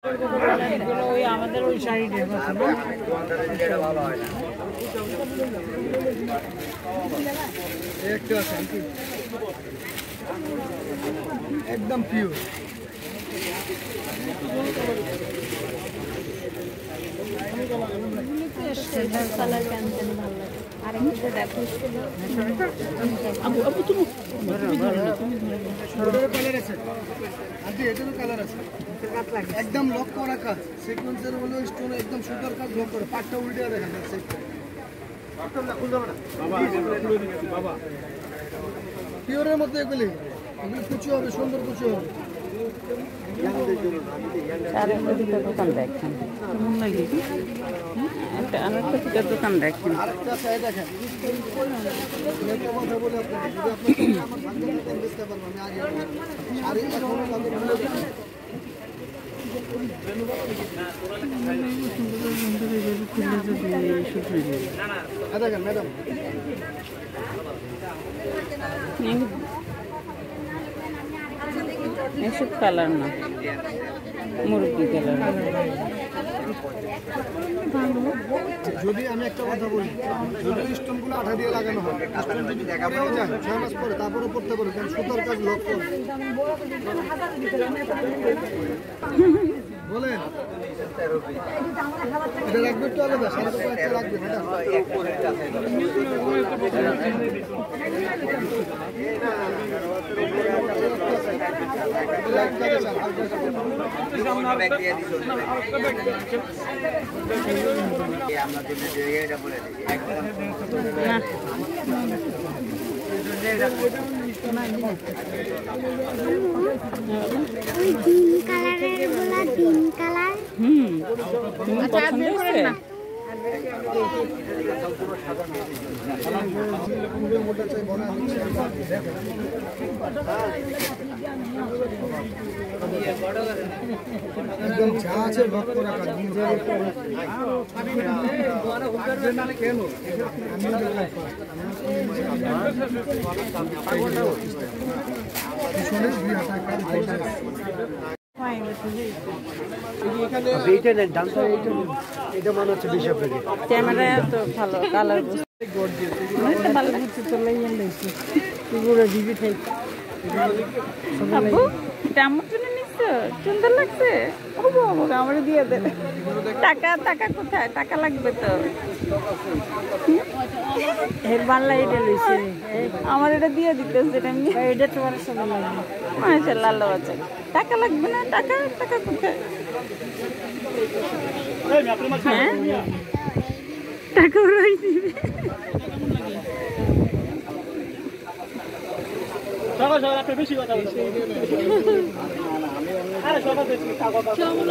ওই আমাদের ওই সাইডে একদম পিওর সিলভার কালার ক্যান্সেল ভালো লাগে আর একটা দেখো কালার আছে আন্টি এটারও কালার আছে একদম লক করা কাজ সিকোয়েন্সের হলো স্টোন একদম সুন্দর কাজ লক করে পাটটা উল্টে দেখেন বাবা পিওরের মধ্যে এগুলি কুচি হবে সুন্দর কুচি হবে দোকান দেখেন কেমন লাগে একটা আরেকটা পিঠার দোকান দেখেন আরেকটা চাই দেখেন কথা বলে বুঝতে পারবো আমি আগে শাড়ি এখনো ভুলে দেখেন ম্যাডাম এসব কালার না মুরব্বি কালার যদি আমি একটা কথা বলি যদি স্টোনগুলো আঠা দিয়ে লাগানো হয় স্টোন যদি পরেও যায় 6 মাস পরে তারপরে পড়তে পারে কারণ সুতার কাজ লক করে বলেন এটা রাখবে একটু আলাদা সাড়ে কয়েকটা রাখবে পছন্দ হয়েছে একদম যা আছে লক করা কাজ কেন এটা মনে হচ্ছে বিশাপ ক্যামেরা তো ভালো কালার ভালো বুঝতে চলে দিবি থেকে আমার জন্য নিচ্ছ সুন্দর লাগছে আমার দিয়ে দেবে টাকা টাকা কোথায় টাকা লাগবে তো বাংলা এটা লইছে আমার এটা দিয়ে দিতে সেটা এটা তোমার সঙ্গে লাগবে মাশাআল্লাহ আল্লাহ বাঁচাক টাকা লাগবে না টাকা টাকা কোথায় হ্যাঁ টাকা ওরাই দিবে আপনি বেশি কথা বলছেন সব